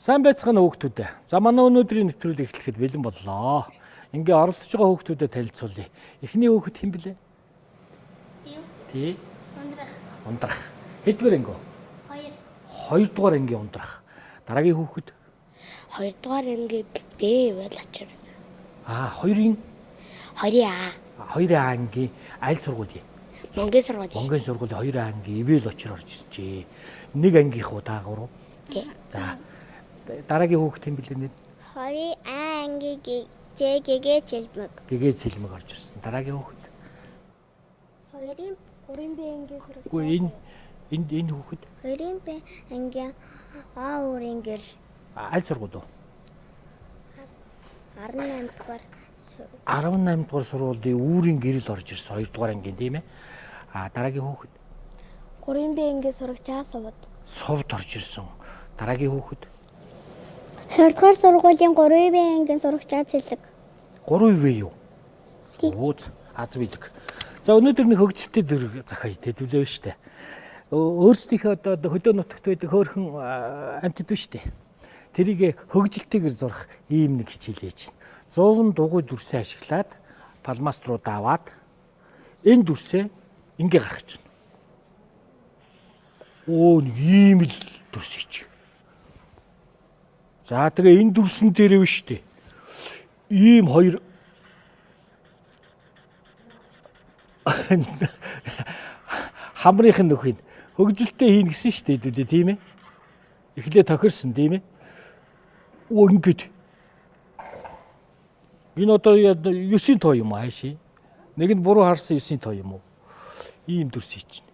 Сайн байцгаана хүүхдүүд. За манай өнөөдрийн нэвтрүүлэг эхлэхэд бэлэн боллоо. Ингээ оролцож байгаа хүүхдүүдэд танилцуулъя. Эхний хүүхэд хэн блэ? Тий. Ундрах. Хэдвэр анги? 2. Хоёрдугаар ангийн ундрах. Дараагийн хүүхэд? Хоёрдугаар анги Б байл очир. Хоёрын 2А ангийн аль сургууль? Монгийн сургууль. Монгийн сургуулийн 2 ангийн ивэл очир орж иржээ. Нэг ангийнхуу даагур. Тий. За дараагийн хүүхэд хэн блэ нэ? 2А анги гээ цэлмэг. Гэгээ цэлмэг орж ирсэн. Дараагийн хүүхэд? 3 Б анги сургууль. Үгүй энэ хүүхэд? 2 Б анги А үрийн гэр Аль сургууль уу? 18 дугаар 18 дугаар сургуулийн үүрийн гэрэл орж ирсэн 2 дугаар ангийн тийм ээ. Дараагийн хүүхэд? 3 Б анги сурагчаа сувд. Сувд орж ирсэн. Дараагийн хүүхэд? 2 дугаар сургуулийн 3 Б ангийн сурагчаа цэлэг. 3 вэ юу? Тий. Ууз аз бидэг. За өнөөдөр нэг хөгжилтэй дүр захаа хэдүүлээ шүү дээ. Өөрсдийнхөө одоо хөдөө нутагт байдаг хөөрхөн амьтад биш үү? Тэрийг хөгжилтэйгээр зурах ийм нэг хичээл ээж байна. 100 дугуй дүрсээ ашиглаад палмаст руу даваад энэ дүрсээ ингээ гаргаж байна. Нэг ийм л дүрс хийж. За тэгээ энэ дүрсэн дээрээ биш үү? Ийм хоёр хамрынх нь нөхөд хөгжилтэй хийн гэсэн шүү дээ хэдүүлээ тийм ээ. Эхлээ тохирсон тийм ээ. Ингээд. Энэ одоо 9-ийн тоо юм аа ши. Нэг нь буруу харсан 9-ийн тоо юм уу? Ийм дүрс хийж байна.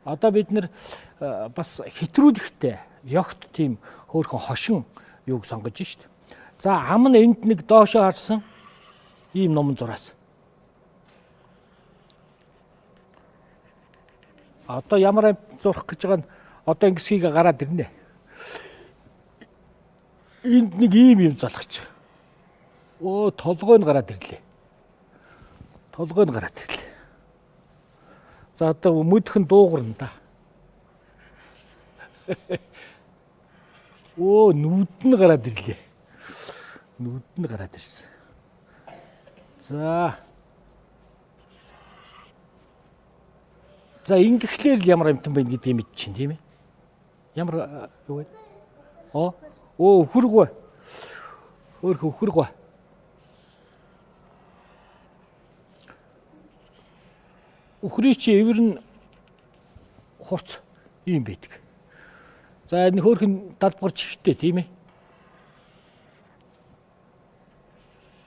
Одоо бид нэр бас хэтрүүлэхтэй ёгт тийм хөөрхөн хошин юуг сонгож штт. За ам нь энд нэг доошоо харсан ийм номон зураас. Одоо ямар амт зурах гэж байгаа нь одоо ингэсгийг гараад ирнэ. Энд нэг ийм залгаж. Толгой нь гараад ирлээ. Толгой нь гараад ирлээ. За одоо мөдхөн дуугарна да. Нүд нь гараад ирлээ. Нүд нь гараад ирсэн. За ингэхлээр л ямар амтан байна гэдгийг мэдчихин тийм ээ. Ямар юу вэ? Хөргөө. Хөргөө. Үхрий чи эвэр нь хувц ийм байдаг. За энэ хөөрхөн далбар чихтэй тийм ээ.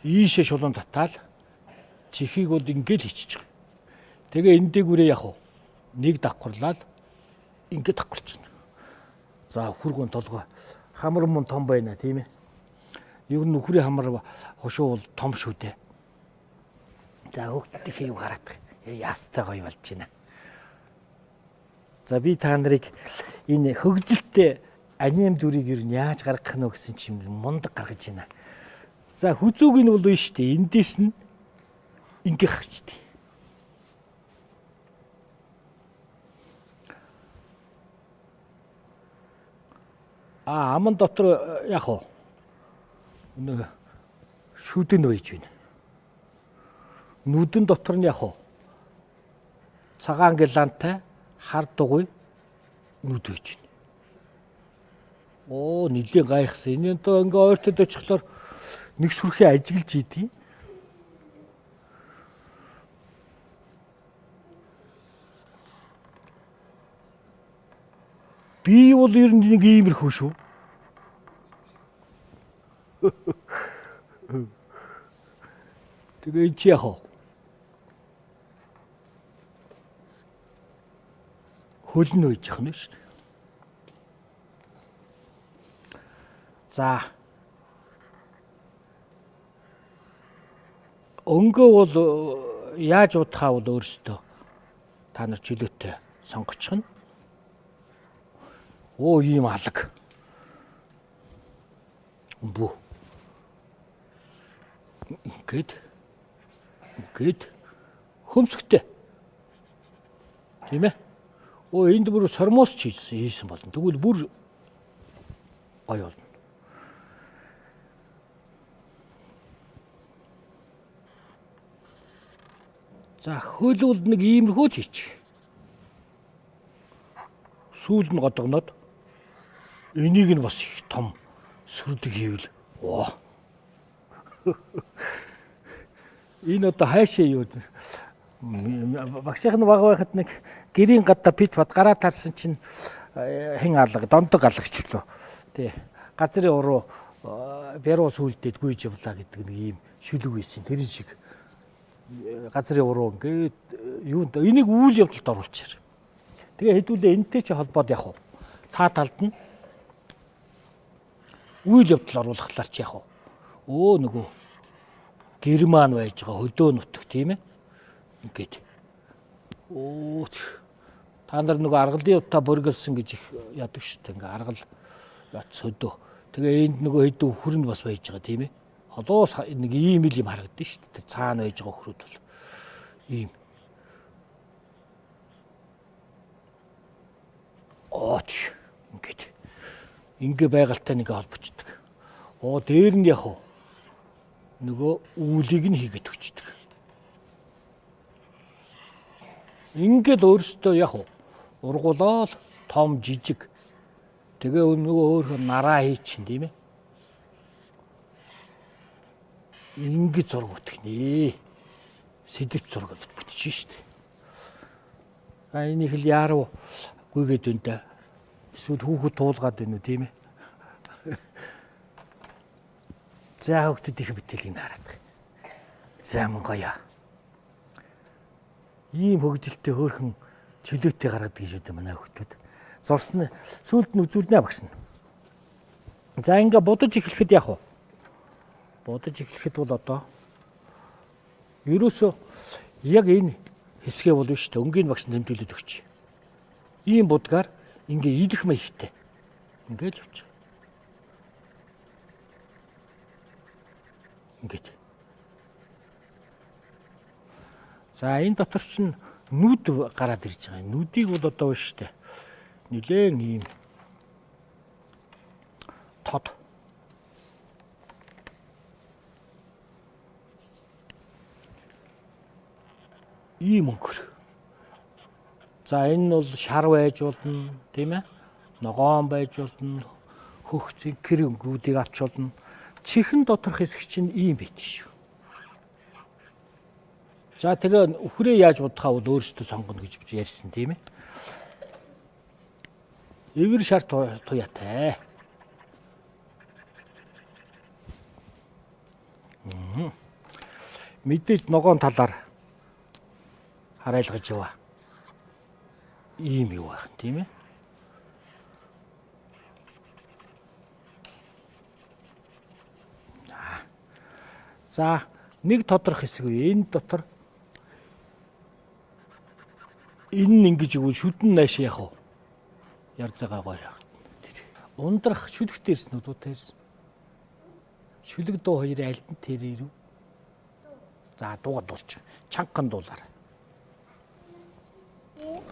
Ийшээ шулуун татаал чихийг бол ингээл хийчих. Тэгээ энэ дээгүүрээ яг нэг давхарлаад ингээд давхарлж байна. За хөргөн толгой хамар мөн том байна тийм ээ. Юу нүхрийн хамар хошуу бол том шүү дээ. За хөөхтдийнхээ юу хараад яастай гоё болж байна. За би та нарыг энэ хөгжилтэй аним дүрийг юу яаж гаргах нь гэсэн чим мундаг гаргаж байна. За хүзүүг нь бол биш үү? Эндээс нь ингээ гарчдээ. Аман дотор яг нэг шүдэн байж байна. Нүдэн дотор нь яг цагаан гэлантай хар дугуй нүд байж байна. Нилийн гайхсан. Энэ одоо ингээ ойртод очихлоор нэг сүрхээ ажиглж ийдий. Би бол ер нь нэг иймэрхүү шүү. Тэгээ чи яах вэ? Хөлн үйж явах нь шүү дээ. За. Өнгөө бол яаж удахаа бол өөрсдөө та нар чөлөөтэй сонгочих нь. Ийм алаг. Бүү. Ингээд хөмсгтэй. Тийм ээ. Энд бүр сормоос ч хийсэн болно. Тэгвэл бүр гоё болно. За хөлвөл нэг иймэрхүү ч хийчих. Сүүл нь годогноод энийг нь бас их том сүрдэг хийвэл энэ одоо хайшаа юу багшийн баг байхад нэг гэрийн гадаа пит бат гараа тарсан чинь хэн алга дондог алгачлаа. Тий. Газрын уруу бяруу сүлдээд гүйж явлаа гэдэг нэг ийм шүлэг байсан. Тэрэн шиг газрын уруу ингээд юунд энийг үйл явдалд оруулчихар. Тэгээ хэдүүлээ энэтэй ч холбоод явах уу. Цаа талд нь үйл явдал оруулахлаар ч явах уу. Нөгөө герман байж байгаа хөдөө нутаг тийм ээ. Ингээд. Та нар нөгөө аргалын утаа бүргэлсэн гэж их яадаг шүү дээ. Ингээ аргал яц хөдөө. Тэгээ энд нөгөө хэдэн өхөр нь бас байж байгаа тийм ээ. Холоос нэг ийм юм харагдсан шүү дээ. Цаана байж байгаа өхрүүд бол ийм. Ингээ байгальтай нэг холбочдөг. Дээр нь яг нөгөө үүлийг нь хийгээд өчдөг. Ингээд өөрөөсөө яг ургуулаад том жижиг тэгээ нөгөө өөр нараа хийчин тийм ээ. Ингээд зураг утгнээ. Сэдвт зураг бүтчих шүү дээ. Энийг л яаруу гүйгээд үнтэй. Эсвэл хүүхэд туулгаад байна уу тийм ээ. За хүүхдэд их бүтээлийг хараад. За гоё. Ийм хөгжилтэй хөөрхөн чөлөөтэй гаргадаг шүү дээ манай хүүхдүүд. Зурсны сүлд нь үзүүлнэ багшна. За ингээ будаж эхлэхэд яах вэ? Будаж эхлэхэд бол одоо ерөөсөө яг энэ хэсгээ бол биш дээ. Өнгийн багш нэмтүүлээд өгч. Ийм будгаар ингээ идэх маягтай. Ингээд явчих. Ингээд. За энэ дотор чинь нүд гараад ирж байгаа. Нүдийг бол одоо биш дээ. Нилээн ийм тод. Ийм өнгөр. За энэ нь бол шар байж болно, тийм ээ? Ногоон байж болно. Хөх зинхэр өнгүүдийг авч болно. Чихэн доторх хэсэг чинь ийм байдаг шүү. За тэгээ өхрөө яаж будахаа бол өөрсдөө сонгоно гэж ярьсан тийм ээ. Эвэр шар туяатай. Мэдээж ногоон талаар харайлгаж яваа. Ийм юу байх тийм ээ. За нэг тодорх хэсэг үе энэ дотор энэ ингэж игүүл шүдэн нааш яах вэ? Ярь цагаа гоё. Ундрах шүлэг дээрс нүдүү дээрс. Шүлэг дуу хоёрын аль нь тэр ирв? За дууга дуулчих. Чанган дуулаар.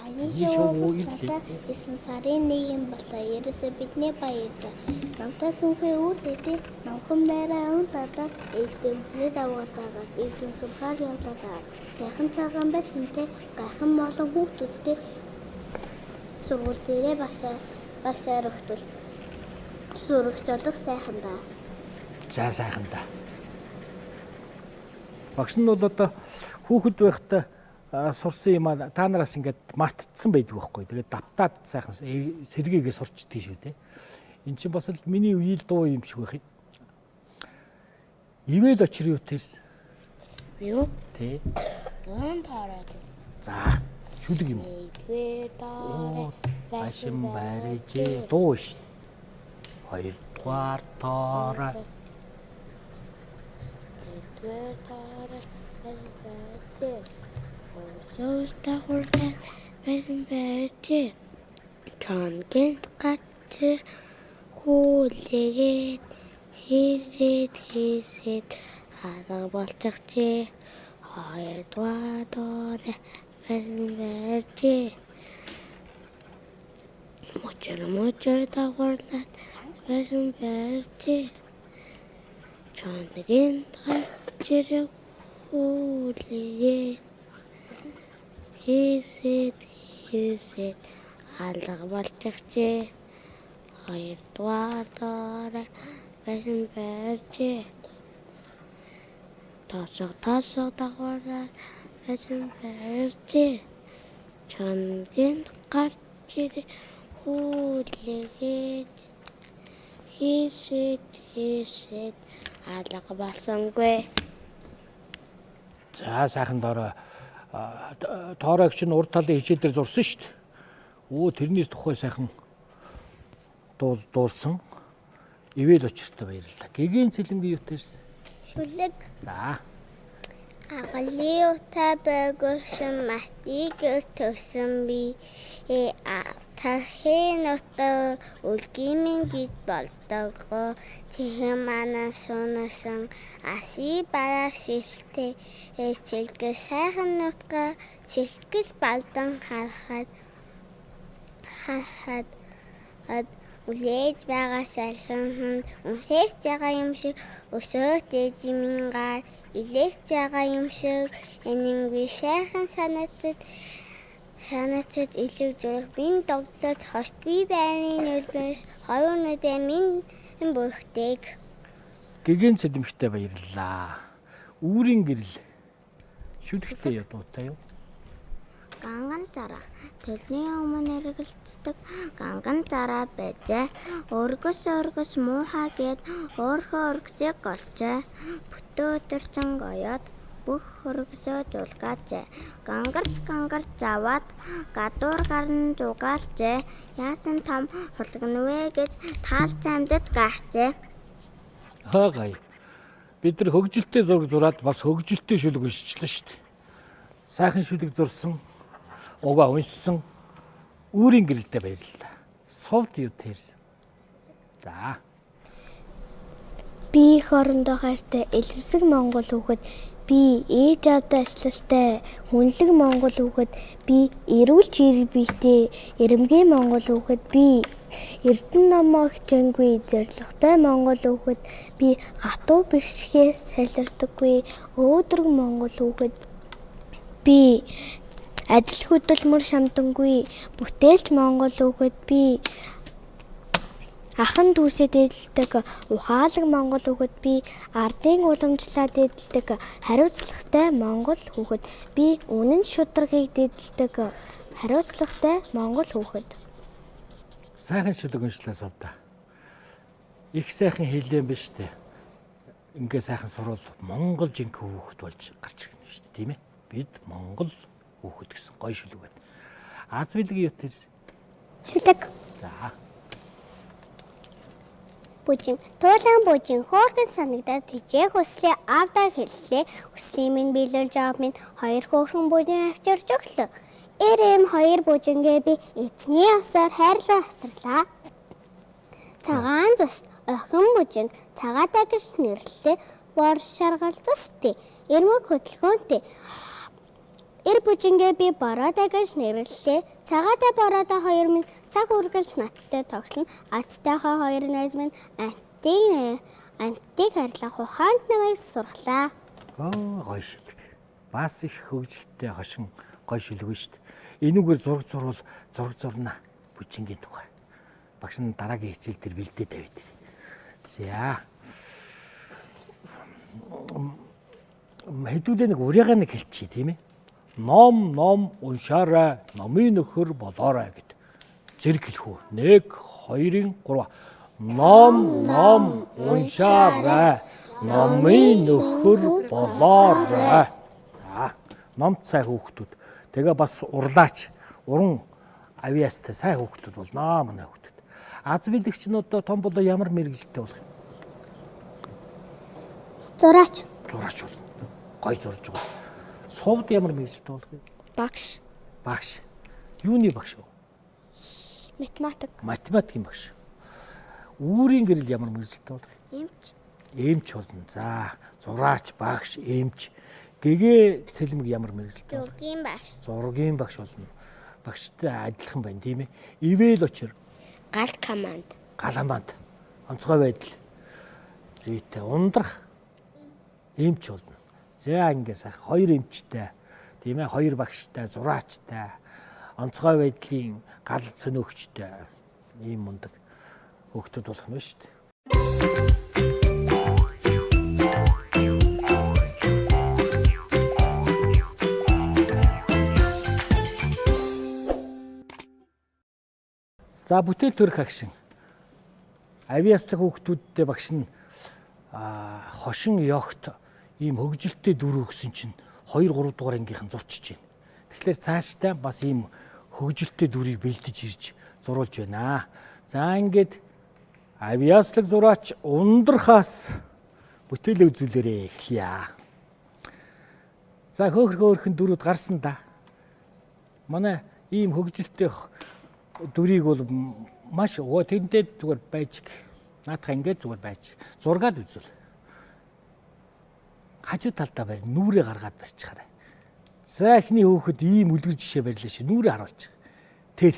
Аяшаа 9 сарын 1 болоо ерөөсө бидний баярлаа. Намтай сүнхээ үүдээ намхан байраа унтаа эсдэмсээ даваатагаа эсдэм сухаар явтаа. Сайхан цагаан байсантай гайхан болон хүүхдүүдтэй сургууль дээрээ багшаар өгтөл сурагчлах сайхан да. За сайхан да. Багш нь бол одоо хүүхэд байхдаа сурсан юм аа та нараас ингээд мартцсан байдаг байхгүй. Тэгээд давтаад сайхан сэргийгээ сурчдгийг шүү дээ. Эн чинь бас л миний үеийн дуу юм шиг байх. Ивэл очир юу тэрс? Юу? Тэ. Дан тараад. За шүлэг юм. Башин бариж дуу шүү. Хоёрдугаар тоороо. Сөөстө хурдан бэлбэлж конген гацэр хүлээгээд хийсэд хараа болчихжээ. Хоёрдугаар тоороо бэлбэлж Мочор дагуурлаад байсан байрти. Чондгийн гарч ирэх хүлээ. Хийсэд алга болчихжээ. Хоёрдугаар дорой байсан байрти. Тосоо дагуурлаад байсан байрти. Чондгийн гарч ирэх хүлээгээд хийсэд алга болсонгүй. За сайхан тооройгч нь урд талын хичээл дээр зурсан шүү дээ. Тэрний тухай сайхан дуулсан. Ивэл очиртой баярлалаа. Гэгийн цэлэнгийн юутэрс. Шүлэг. За. Агалын утай байгуулсан матигэр төсөн би тахийн утга үлгиймэн гэж болдогоо тэхэн манай суунасан аси барах шилтэй сэлгэл сайхан утга сэлгэл балдан харахад үлээж байгаа салхин үнсэж байгаа юм шиг өсөөд эзэмингаар илээж байгаа юм шиг энэнгүй сайхан санаатад илэг зүрх бин догтлоод хошгүй байрны нүднээс хорон нүдэ минь бүрхтэйг. Гэгийн цэлэмхтэй баярлалаа. Үүрийн гэрэл шүлэгтэй ядуутай юу? Ганган зараа төлний өмнө эргэлцдэг ганган зараа байжээ. Өргөс муухай гээд өөрхөө өргөсийг голжээ. Бүтэн өдөржин гоёод бүх өргөсөө зулгаажээ. Гангарч заваад гадуур гарн зугаалжээ. Яасан том хулгнвэ гэж таалж амьдад gaachээ. Гай. Бид нар хөгжилтэй зураг зураад бас хөгжилтэй шүлэг уншчихлаа шүү дээ. Сайхан шүлэг зурсан. Угаа уншсан. Үүрийн гэрэлтэй баярлалаа. Совд юу тэрсэн. За. Би их орондоо хайртай элэмсэг Монгол хүүхэд, би ээж авдаа ачлалтай хүнлэг Монгол хүүхэд, би эрүүл чирэг биетэй эрэмгийн Монгол хүүхэд, би Эрдэнэ номоо хичээнгүй зоригтой Монгол хүүхэд, би хатуу бэрчхээс салирдаггүй өөдрөг Монгол хүүхэд, би ажил хөдөлмөр шамдангүй бүтээлч Монгол хүүхэд, би ахан дүүсэд эдэлдэг ухаалаг Монгол хүүхэд, би ардын уламжлаад эдэлдэг хариуцлагатай Монгол хүүхэд, би үнэн шударгыг эдэлдэг хариуцлагатай Монгол хүүхэд. Сайхан шүлэг уншлаа совда. Их сайхан хэлэм биш үү? Ингээ сайхан сурвал Монгол жинхэнэ хүүхэд болж гарч ирнэ шүү дээ, тийм ээ? Бид Монгол хүүхэд гэсэн гоё шүлэг байна. Аз билгийн юу тэрс? Шүлэг. За. Бүжин туулан бүжин хөөргөн санагдаад хичээх хүслээ авдаа хэллээ. Хүслийн минь билэрж аав минь хоёр хөөрхөн бүжин авчирч өглөө. Эрэм хоёр бүжингээ би эзний усаар хайрлан асарлаа. Цагаан цус охин бүжин цагаатай гэж нэрлэлээ. Бор шаргалзастэй эрмэг хөдөлгөөнтэй. Эр бүжингээ би бороотой гэж нэрлэлээ. Цагаатай бороотой хоёр минь цаг үргэлж надтай тоглоно. Азтайхаа хоёр найз минь амтыг харьлах ухаанд намайг сургалаа. Гоё шүлэг. Бас их хөгжилтэй хошин гоё шүлэг шүү дээ. Энүүгээр зураг зурна. Бүжингийн тухай. Багш нь дараагийн хичээл дээр бэлдээд тавьд. За. Хэдүүлээ нэг урягаа нэг хэлчихье тийм ээ. Ном уншаарай, номын нөхөр болоорой гэд. Зэрэг хэлэх үү? 1 2 3. Ном уншаарай, номын нөхөр болоорой. За, номт сайн хүүхдүүд. Тэгээ бас урлаач, уран авиастай сайн хүүхдүүд болноо манай хүүхдүүд. Аз билэгч нь одоо том болоо ямар мэрэгжилтэй болох юм? Зураач. Зураач бол. Гой зурж байгаа. Совд ямар мэрэгжилтэй болох вэ? Багш, Багш. Юуны багш вэ? Математикийн багш. Үүрийн гэрэл ямар мэрэгжилтэй болох вэ? Эмч болно. За, зураач, багш, эмч. Гэгээ цэлмэг ямар мэрэгжилтэй болох вэ? Зургийн багш. Зургийн багш болно. багштай адилхан байна тийм ээ. Ивэл очир Гал команд. галаманд онцгой байдал. Зүйтэй ундрах эмч болно. За ингэ сайхан хоёр эмчтэй тийм ээ, хоёр багштай, зураачтай, онцгой байдлын гал сөнөөгчтэй ийм мундаг хүүхдүүд болох нь шүү дээ. За бүтээл төрөх агшин. Авиаслаг хүүхдүүдтэй багш нь хошин ёгт ийм хөгжилтэй дүр өгсөн чинь 2 3 дугаар ангийнхан зурчиж байна. Тэгэхээр цаашдаа бас ийм хөгжилтэй дүрийг бэлдэж ирж зурулж байна. За ингээд авиаслаг зураач ундрахаас бүтээлээ үзүүлээрээ эхлэе. За хөөрхөн дүрүүд гарсан да. Манай ийм хөгжилтэй дүрийг бол маш тэндээ зүгээр байж наадах ингээд зүгээр байж зургаад үзвэл хажуу талдаа барь нүрээ гаргаад барьчихаарай. За эхний хөөхд ийм үлгэр жишээ барьлаа ши нүрээ харуулчих. Тэр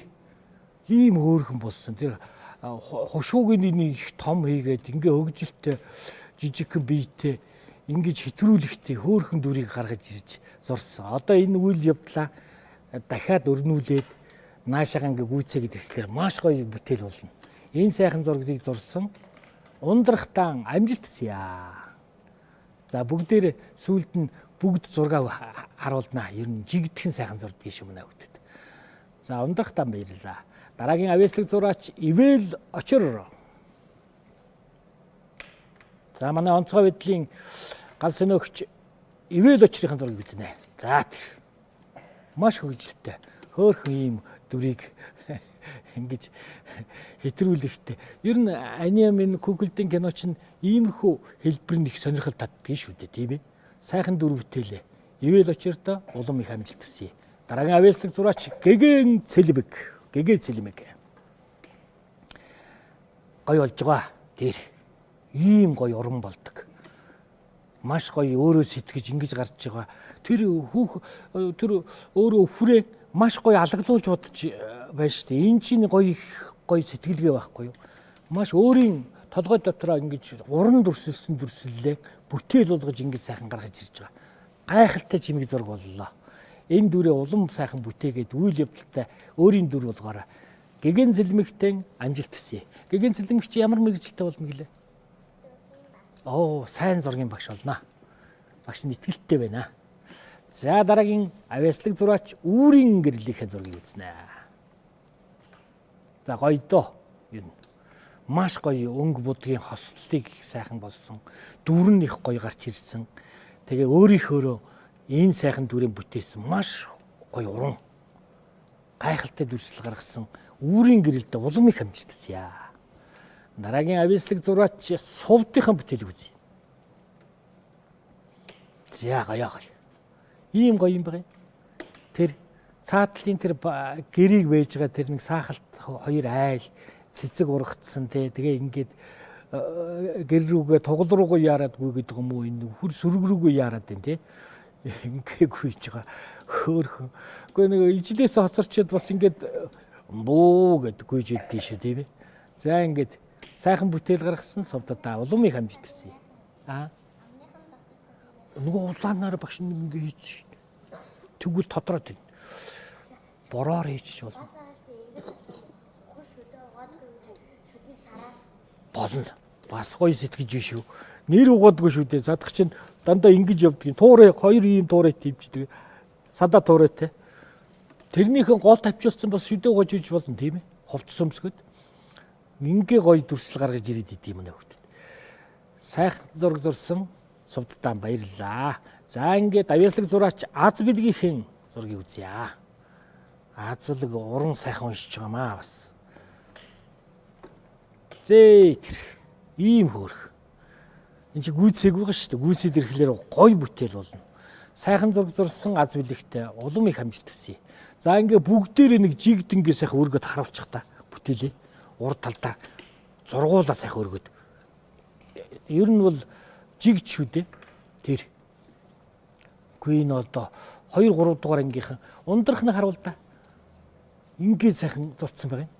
ийм хөөрхөн болсон. Тэр хушуугийн их том хийгээд ингээ хөгжилтэй жижигхэн биетэй ингэж хэтрүүлэхтэй хөөрхөн дүрийг гаргаж ирж зурсан. Одоо энэ үйл явдлаа дахиад өрнүүлээд наашаага ингээ гүйцээгээд ирэхээр маш гоё бүтээл болно. Энэ сайхан зургийг зурсан ундрахтаа амжилт хүсье. За бүгдээр сүүлд нь бүгд зураг харуулнаа. Ер нь жигдхэн сайхан зурдгийг шимнэ хүүхдэд. За ундрахтаа баярлалаа. Дараагийн авиаслаг зураач ивэл очир. За манай онцгой байдлын гал сөнөөгч ивэл очрын зургийг үзнэ. За тэр маш хөгжилтэй хөөрхөн ийм дүрийг ингэж хэтрүүлэхтэй. Ер нь аниме Google-ийн кино чинь иймэрхүү хэлбэр их сонирхол татдаг шүү дээ, тийм ээ. Сайхан дүр бүтээлээ. Ивэл очирдоо улам их амжилт хүсье. Дараагийн авиаслаг зураач Гэгэн Цэлбэг. Гоё болж байгаа. Тэр ийм гоё уран болдог. Маш гоё өөрөө сэтгэж ингэж гарч байгаа. Тэр өөрөө өвхрээ маш гоё алгалуулж бодож байна шүү дээ. Энэ чинь гоё сэтгэлгээ байхгүй юу? Маш өөрийн толгой дотроо ингэж уран дүрслэлээ бүтээл болгож ингэж сайхан гаргаж ирж байгаа. Гайхалтай чимэг зураг боллоо. Энэ дүрээ улам сайхан бүтээгээд үйл явдалтай өөрийн дүр болгоорой. Гэгэн Цэлмэгтэй амжилт хүсье. Гэгэн Цэлмэг чи ямар мэргэжилтэй болно гэлээ? Сайн зургийн багш болно. Багш нь итгэлтэй байна. За дараагийн авиаслаг зураач үүрийн гэрлийнхээ зургийг үзнэ. За гоё доо. Юу маш гоё өнгө будгийн хослолыг сайхан болсон. Дүр нь их гоё гарч ирсэн. Тэгээ өөрийнхөөрөө энэ сайхан дүрийн бүтээсэн маш гоё уран. Гайхалтай дүрслэл гаргасан үүрийн гэрэлдэ улам их амжилт хүсье. Дараагийн авиаслаг зураач сувдынхан бүтээлийг үзье. За гоё. Ийм гоё юм байна. Тэр цаатлын тэр гэрийг байж байгаа тэр нэг саахалт хоёр айл цэцэг ургацсан тэгээ ингээд гэр рүүгээ тугал руугаа яараадгүй гэдэг юм уу энэ хүр сүрэг рүүгээ яарад байна те ингээд гүйж байгаа хөөхөн. Гэхдээ нэг ижлээс хоцорчод бас ингээд буу гэдэг гүйж идэв шүү тийм ээ. За ингээд сайхан бүтээл гаргасан сувдаа улам их амжилт хүсье. Нөгөө улаанаар багш нэг ингэ хийж тэгвэл тодроод байна. Бороор хийж болно. Болно. Бас гоё сэтгэж биш үү. Нэр угаадгүй шүү дээ. Задах чинь дандаа ингэж явдаг. Туурай хоёр ийм туурай төвчдөг. Садаа туурайтай. Тэрнийхэн гол тавьчихсан бас шүдэ угааж иж болно тийм ээ. Хувцс өмсгöd. Ингээ гоё дүрслэл гаргаж ирээд идэв юм нэ хөлтөд. Сайхан зураг зурсан сувдтаа баярлаа. За ингээд авиаслаг зураач Аз Билгийнхэн зургийг үзье. Аз Билг уран сайхан уншиж байгаа маа бас. Тэр ийм хөөрх. Энд чи гүйцээг байгаа шүү дээ. Гүйцэд ирэхлээр гоё бүтээл болно. Сайхан зураг зурсан Аз Билгтэй улам их амжилт хүсье. За ингээд бүгдээрээ нэг жигдэнгээ сайхан өргөд харуулчих та бүтээлээ. Урд талдаа зургуулаа сайхан өргөд. Ер нь бол жигд шүү дээ. Тэр. Үгүй энэ одоо 2 3 дугаар ангийнхан ундрахныг харуул та. Ингээд сайхан зурцсан байгаа юм.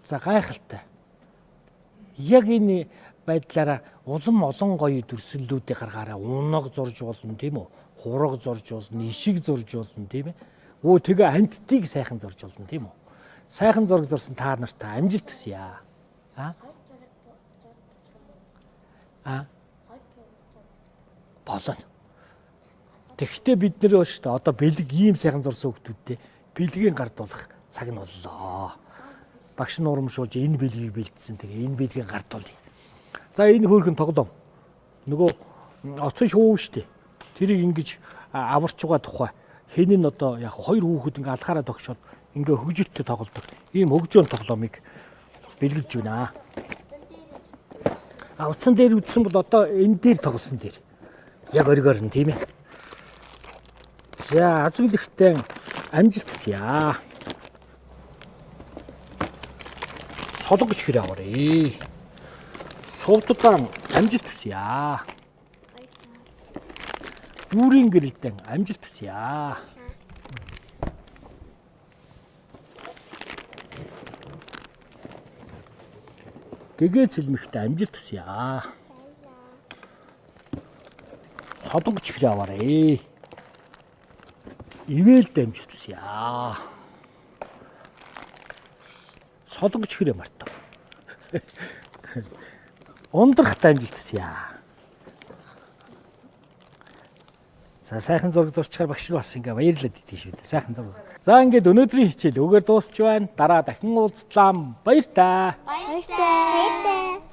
За гайхалтай. Яг энэ байдлаараа улам олон гоё дүрслэлүүдийг гаргаараа унаг зурж болно тийм үү? Хураг зурж болно, ишиг зурж болно тийм ээ. Өө тэгээ амттыг сайхан зурж болно тийм үү? Сайхан зураг зурсан та нартай амжилт хүсье. Болно. Тэгэхдээ бид нэр бол шүү дээ одоо бэлэг ийм сайхан зурсан хүмүүстэй бэлгийн гардуулах цаг нь боллоо. Багш нь урамшуулж энэ бэлгийг бэлдсэн. Тэгээ энэ бэлгийн гардуулъя. За энэ хөөрхөн тоглоом. Нөгөө оцсон шуу шүү дээ. Тэрийг ингэж аварч байгаа тухай хэн нь одоо яг хоёр хүүхэд ингээ алхаараа тогшоод ингээ хөгжилтөд тоглодог. Ийм хөгжөөн тоглоомыг бэлгэлж байна. Утсан дээр үтсэн бол одоо энэ дээр тоглосон дээр. Яг оргоор нь тийм ээ. За аз бэлэгтэй амжилт хүсье. Солонгоч хэрэг аваарэ. Сувдудаан амжилт хүсье. Үүрийн гэрэлтэн амжилт хүсье. Гэгээ цэлмэгтэй амжилт хүсье. Солонгоч хэрэг аваарэ. Ивэлд амжилт хүсье. Солонгоч хэрэг мартав. Ундрахт амжилт хүсье. За сайхан зураг зурчаар багш бас ингээ баярлалаа дий шүү дээ. Сайхан зураг. За ингээд өнөөдрийн хичээл үгээр дуусч байна. Дараа дахин уулзлаа. Баяр таа. Баяртай.